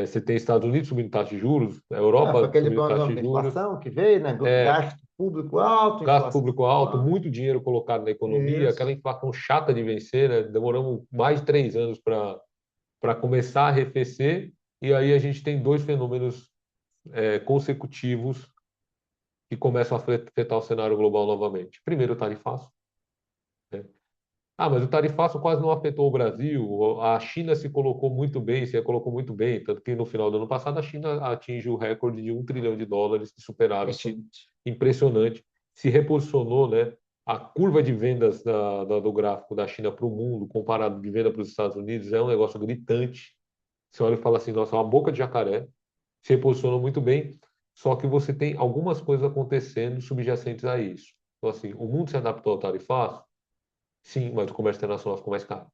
Você tem Estados Unidos subindo taxa de juros, a Foi Europa aquele subindo taxa problema de da juros, inflação que veio, né? é, Gasto público alto, gasto inflação público alto, alta. muito dinheiro colocado na economia, aquela Isso. inflação chata de vencer, né? Demoramos mais de 3 anos para começar a arrefecer, e aí a gente tem dois fenômenos consecutivos que começam a afetar o cenário global novamente. Primeiro, o tarifaço. Né? Ah, mas o tarifaço quase não afetou o Brasil. A China se colocou muito bem, se colocou muito bem, tanto que no final do ano passado a China atinge o recorde de US$ 1 trilhão de superávit, Impressionante. impressionante. Se reposicionou, né? A curva de vendas do gráfico da China para o mundo, comparado de venda para os Estados Unidos, é um negócio gritante. Você olha e fala assim, nossa, é uma boca de jacaré. Se reposicionou muito bem, só que você tem algumas coisas acontecendo subjacentes a isso. Então, assim, o mundo se adaptou ao tarifaço. Sim, mas o comércio internacional ficou mais caro.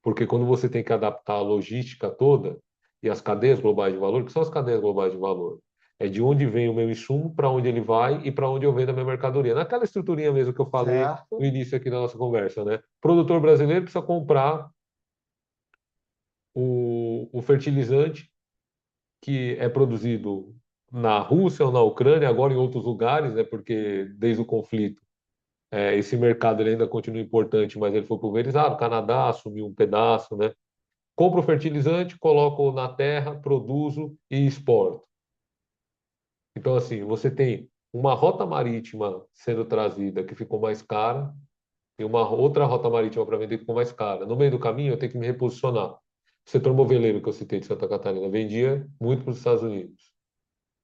Porque quando você tem que adaptar a logística toda e as cadeias globais de valor, que são as cadeias globais de valor? É de onde vem o meu insumo, para onde ele vai e para onde eu vendo a minha mercadoria. Naquela estruturinha mesmo que eu falei no Certo? início aqui da nossa conversa, né? O produtor brasileiro precisa comprar o fertilizante que é produzido na Rússia ou na Ucrânia, agora em outros lugares, né? Porque desde o conflito esse mercado ele ainda continua importante, mas ele foi pulverizado. O Canadá assumiu um pedaço, né? Compro o fertilizante, coloco na terra, produzo e exporto. Então, assim, você tem uma rota marítima sendo trazida que ficou mais cara e uma outra rota marítima para vender que ficou mais cara. No meio do caminho, eu tenho que me reposicionar. O setor moveleiro que eu citei de Santa Catarina vendia muito para os Estados Unidos.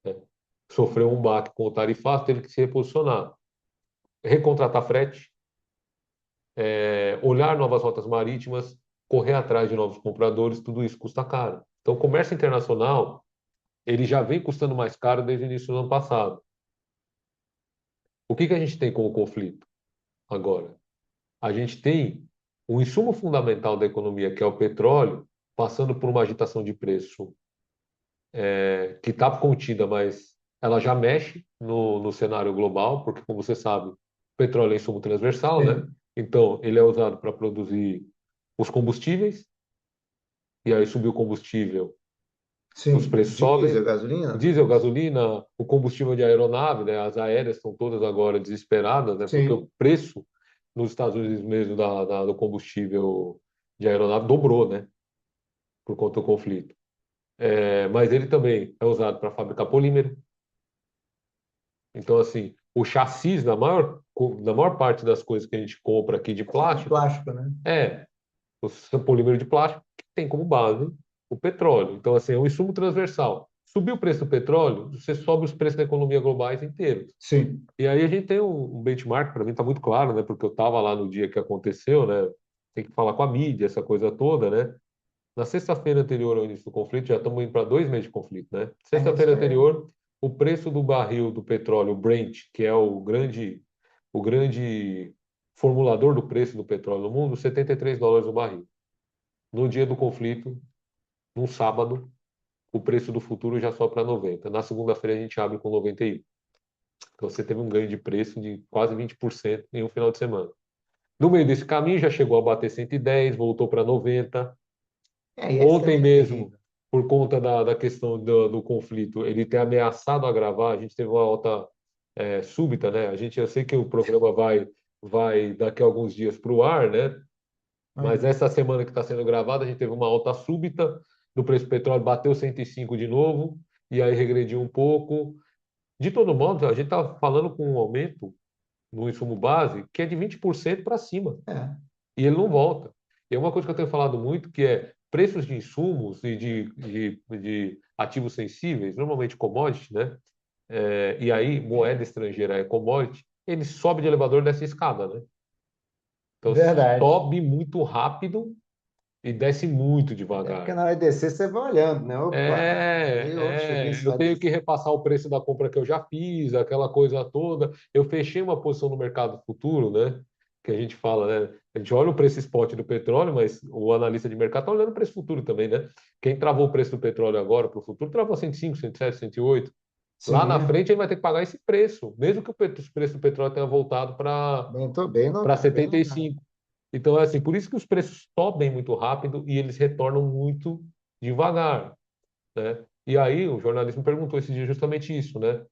Né? Sofreu um baque com o tarifaço, teve que se reposicionar. Recontratar frete, olhar novas rotas marítimas, correr atrás de novos compradores, tudo isso custa caro. Então, o comércio internacional ele já vem custando mais caro desde o início do ano passado. O que que a gente tem com o conflito agora? A gente tem o insumo fundamental da economia, que é o petróleo, passando por uma agitação de preço que está contida, mas ela já mexe no cenário global, porque, como você sabe, o petróleo é insumo transversal, né? Sim. Então, ele é usado para produzir os combustíveis, e aí subiu o combustível, os Sim. preços Diesel, sobem. O gasolina, tudo diesel, isso. gasolina, o combustível de aeronave, né? As aéreas estão todas agora desesperadas, né? Porque o Sim. preço nos Estados Unidos mesmo do combustível de aeronave dobrou, né? Por conta do conflito. Mas ele também é usado para fabricar polímero. Então, assim, o chassis, na maior parte das coisas que a gente compra aqui de É tudo plástico, plástico, né? é o polímero de plástico que tem como base o petróleo. Então, assim, é um insumo transversal. Subir o preço do petróleo, você sobe os preços da economia globais inteiros. Sim. E aí a gente tem um benchmark, para mim está muito claro, né? Porque eu estava lá no dia que aconteceu, né? Tem que falar com a mídia, essa coisa toda, né? Na sexta-feira anterior ao início do conflito, já estamos indo para 2 meses de conflito, né? É isso Sexta-feira aí. anterior, o preço do barril do petróleo, o Brent, que é o grande formulador do preço do petróleo no mundo, US$ 73 o barril. No dia do conflito, num sábado, o preço do futuro já sobe para 90. Na segunda-feira a gente abre com 91. Então você teve um ganho de preço de quase 20% em um final de semana. No meio desse caminho já chegou a bater 110, voltou para 90. É, e esse Ontem também é mesmo, terrível. por conta da questão do conflito, ele ter ameaçado agravar, a gente teve uma alta súbita, né? Eu sei que o programa vai daqui a alguns dias para o ar, né? Mas Hum. essa semana que está sendo gravada, a gente teve uma alta súbita do preço do petróleo, bateu 105 de novo, e aí regrediu um pouco. De todo modo, a gente está falando com um aumento no insumo base que é de 20% para cima. É, E ele não volta. E é uma coisa que eu tenho falado muito, que é preços de insumos e de ativos sensíveis, normalmente commodity, né? E aí moeda estrangeira é commodity, ele sobe de elevador dessa escada, né? Então verdade. sobe muito rápido e desce muito É porque devagar. na hora de descer você vai olhando, né? Opa, ali eu cheguei em Eu cima tenho desse. que repassar o preço da compra que eu já fiz, aquela coisa toda. Eu fechei uma posição no mercado futuro, né? Que a gente fala, né? A gente olha o preço spot do petróleo, mas o analista de mercado está olhando o preço futuro também, né? Quem travou o preço do petróleo agora para o futuro, travou 105, 107, 108. Lá na Sim, frente ele vai ter que pagar esse preço, mesmo que o preço do petróleo tenha voltado bem, tô bem, não, para bem lembrado. 75. Então, é assim, por isso que os preços sobem muito rápido e eles retornam muito devagar, né? E aí o jornalista me perguntou esse dia justamente isso, né?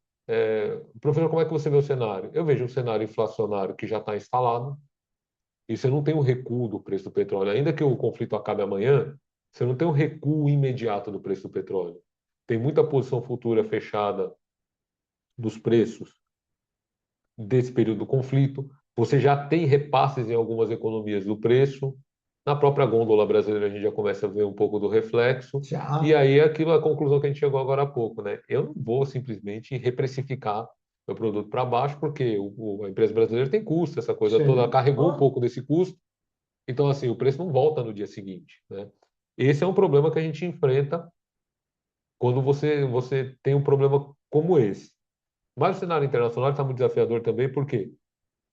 Professor, como é que você vê o cenário? Eu vejo um cenário inflacionário que já está instalado e você não tem um recuo do preço do petróleo. Ainda que o conflito acabe amanhã, você não tem um recuo imediato do preço do petróleo. Tem muita posição futura fechada dos preços desse período do conflito. Você já tem repasses em algumas economias do preço. Na própria gôndola brasileira, a gente já começa a ver um pouco do reflexo. E Já, aí, aquilo é a conclusão que a gente chegou agora há pouco, né? Eu não vou simplesmente reprecificar meu produto para baixo, porque a empresa brasileira tem custo, essa coisa toda, ela sim. carregou um Ó, pouco desse custo. Então, assim, o preço não volta no dia seguinte, né? Esse é um problema que a gente enfrenta quando você tem um problema como esse. Mas o cenário internacional está muito desafiador também, por quê?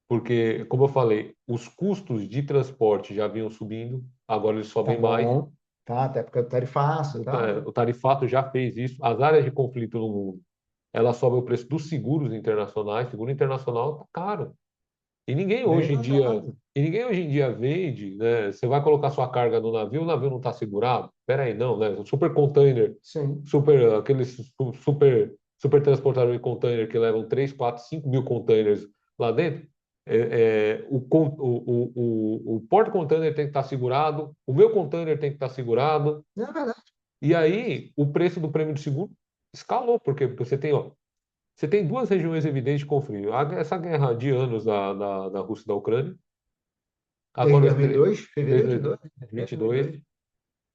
Porque, como eu falei, os custos de transporte já vinham subindo, agora eles tá sobem mais. bom. Tá, até porque eu tarifaço e tal, né? O tarifato já fez isso. As áreas de conflito no mundo, ela sobe o preço dos seguros internacionais. Seguro internacional está caro. E ninguém Bem hoje em dia, lembrado. e ninguém hoje em dia vende, né? Você vai colocar sua carga no navio, o navio não está segurado. Espera aí, não, né? O super container, Sim. aqueles super transportador de container que levam 3, 4, 5 mil containers lá dentro. O porta-container tem que estar segurado, o meu container tem que estar segurado, É verdade. e aí o preço do prêmio de seguro escalou, porque você tem, ó, você tem duas regiões evidentes de conflito. Essa guerra de anos da Rússia e da Ucrânia, Desde agora os 2002, fevereiro de 2, é 2022, 2002.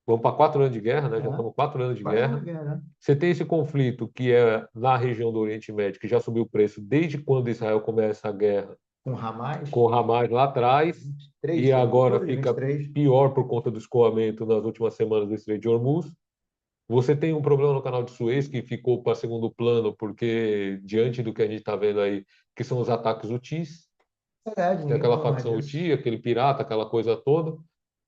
vamos para 4 anos de guerra, né? Já Ah, estamos 4 anos de quase uma guerra. guerra, né? Você tem esse conflito que é na região do Oriente Médio, que já subiu o preço desde quando Israel começa a guerra Com Hamas, com o Hamas lá atrás, e 23, agora outubro de fica 23. pior por conta do escoamento nas últimas semanas do Estreito de Hormuz. Você tem um problema no canal de Suez que ficou para segundo plano, porque diante do que a gente está vendo aí, que são os ataques Houthis, Verdade, tem ninguém aquela falou mais facção disso. Houthi, aquele pirata, aquela coisa toda.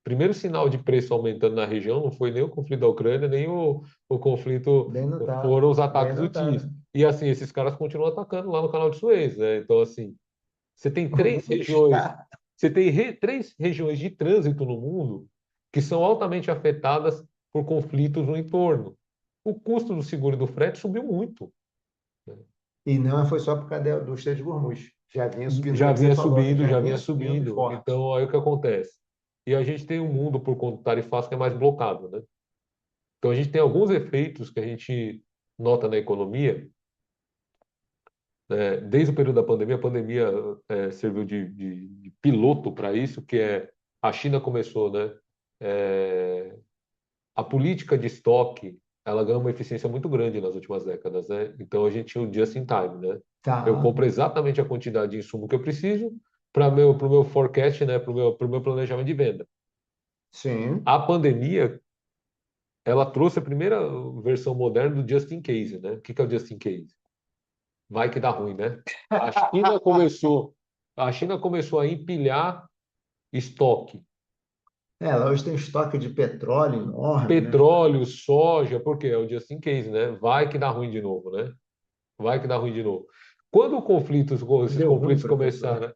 Primeiro sinal de preço aumentando na região não foi nem o conflito da Ucrânia, nem o conflito, Bem notado, foram os bem ataques Houthis. notado. E assim, esses caras continuam atacando lá no canal de Suez, né? Então, assim, você tem três Os regiões, caras. você tem três regiões de trânsito no mundo que são altamente afetadas por conflitos no entorno. O custo do seguro e do frete subiu muito. E não foi só por causa do Estreito de Gormuz. Já vinha subindo, Já foi o que você vinha falou, né? subindo, Já já vinha vinha subindo subindo. forte. Então, aí o que acontece? E a gente tem um mundo por conta do tarifaço que é mais blocado, né? Então, a gente tem alguns efeitos que a gente nota na economia, né? Desde o período da pandemia, a pandemia serviu de piloto para isso, que é a China começou, né? É, a política de estoque, ela ganhou uma eficiência muito grande nas últimas décadas, né? Então, a gente tinha o just in time, né? Eu Tá, compro exatamente a quantidade de insumo que eu preciso para pro meu forecast, né? Pro meu planejamento de venda. sim. A pandemia, ela trouxe a primeira versão moderna do just in case, né? O que que é o just in case? Vai que dá ruim, né? A China começou, a China começou a empilhar estoque, É, lá hoje tem estoque de petróleo enorme, né? petróleo, soja, porque é o just in case, né? Vai que dá ruim de novo, né? Vai que dá ruim de novo. Quando esses Deu ruim, conflitos professor. começaram,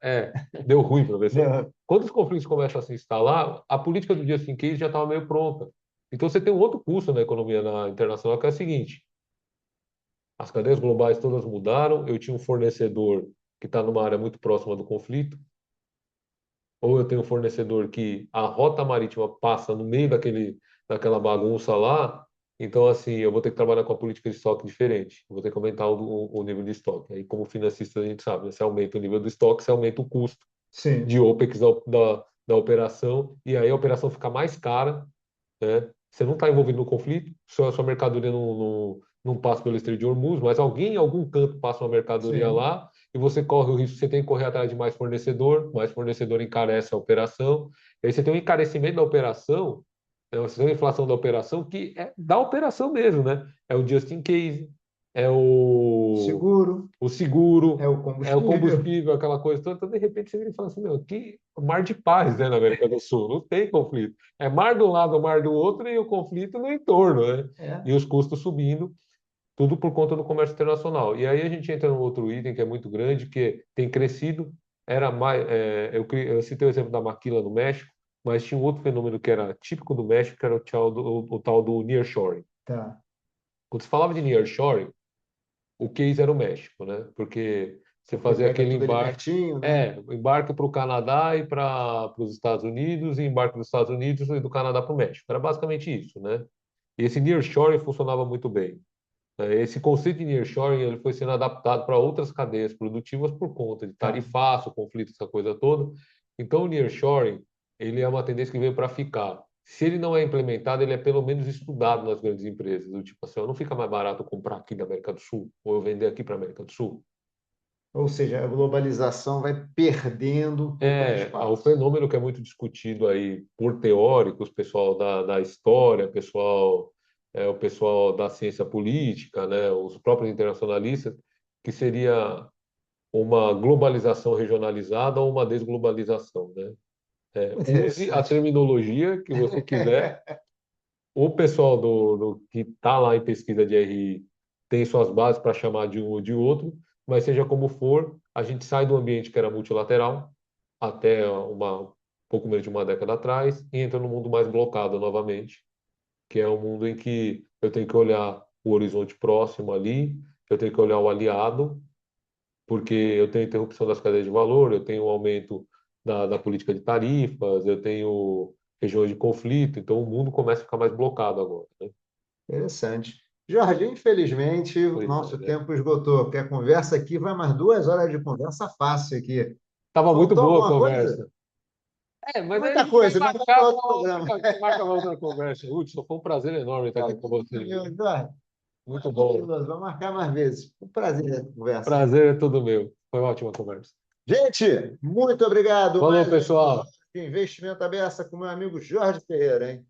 deu ruim, professor. Deu. Quando os conflitos começam a se instalar, a política do just in case já estava meio pronta. Então você tem um outro custo na economia internacional que é o seguinte: as cadeias globais todas mudaram. Eu tinha um fornecedor que está numa área muito próxima do conflito, ou eu tenho um fornecedor que a rota marítima passa no meio daquela bagunça lá. Então, assim, eu vou ter que trabalhar com a política de estoque diferente. Vou ter que aumentar o nível de estoque. Aí, como financista, a gente sabe, né? Você aumenta o nível do estoque, você aumenta o custo de Sim, OPEX da operação, e aí a operação fica mais cara, né? Você não está envolvido no conflito, sua mercadoria não passa pelo Estreito de Hormuz, mas alguém em algum canto passa uma mercadoria sim. lá e você corre o risco, você tem que correr atrás de mais fornecedor encarece a operação, e aí você tem um encarecimento da operação, né? Você tem uma inflação da operação que é da operação mesmo, né? É o just in case, é Seguro, o seguro, é o é o combustível. combustível, aquela coisa toda. Então, de repente, você vira e fala assim, meu, que mar de paz, né, na América do Sul, não tem conflito. É mar de um lado, mar do outro e o conflito no entorno, né? É. E os custos subindo, tudo por conta do comércio internacional. E aí a gente entra num outro item que é muito grande, que tem crescido, era mais, eu citei o exemplo da maquila no México, mas tinha um outro fenômeno que era típico do México, que era o tal do nearshoring. Tá. Quando se falava de nearshoring, o case era o México, né? Porque você Porque fazia pega aquele tudo ali embarque, pertinho, né? o embarque para o Canadá e para os Estados Unidos, e embarque dos Estados Unidos e do Canadá para o México. Era basicamente isso, né? E esse nearshoring funcionava muito bem. Esse conceito de nearshoring ele foi sendo adaptado para outras cadeias produtivas por conta de Tá. tarifaço, conflito, essa coisa toda. Então, o nearshoring ele é uma tendência que veio para ficar. Se ele não é implementado, ele é pelo menos estudado nas grandes empresas. Do tipo assim, ó, não fica mais barato eu comprar aqui da América do Sul ou eu vender aqui para a América do Sul. Ou seja, a globalização vai perdendo um pouco de O espaço. fenômeno que é muito discutido aí por teóricos, pessoal da história, o pessoal da ciência política, né, os próprios internacionalistas, que seria uma globalização regionalizada ou uma desglobalização, né? Use a Interessante. terminologia que você quiser. O pessoal que está lá em pesquisa de RI tem suas bases para chamar de um ou de outro, mas seja como for, a gente sai do ambiente que era multilateral até pouco menos de uma década atrás e entra no mundo mais blocado novamente, que é um mundo em que eu tenho que olhar o horizonte próximo ali, eu tenho que olhar o aliado, porque eu tenho interrupção das cadeias de valor, eu tenho um aumento da política de tarifas, eu tenho regiões de conflito, então o mundo começa a ficar mais blocado agora, né? Interessante. Jorge, infelizmente, o Pois é, nosso né? tempo esgotou, porque a conversa aqui vai mais 2 horas de conversa fácil aqui. Tava muito Faltou boa a alguma coisa? conversa. Mas aí a Muita gente vai coisa, mas vamos para marcar outro programa. uma outra conversa. Hudson, foi um prazer enorme estar Tá, aqui com você, meu, viu? Jorge, Muito bom. maravilhoso. Vamos marcar mais vezes. Um prazer a conversa. Prazer é todo meu. Foi uma ótima conversa. Gente, muito obrigado. Falou, Mais um pessoal. episódio de Investimento Aberta com meu amigo Jorge Ferreira, hein?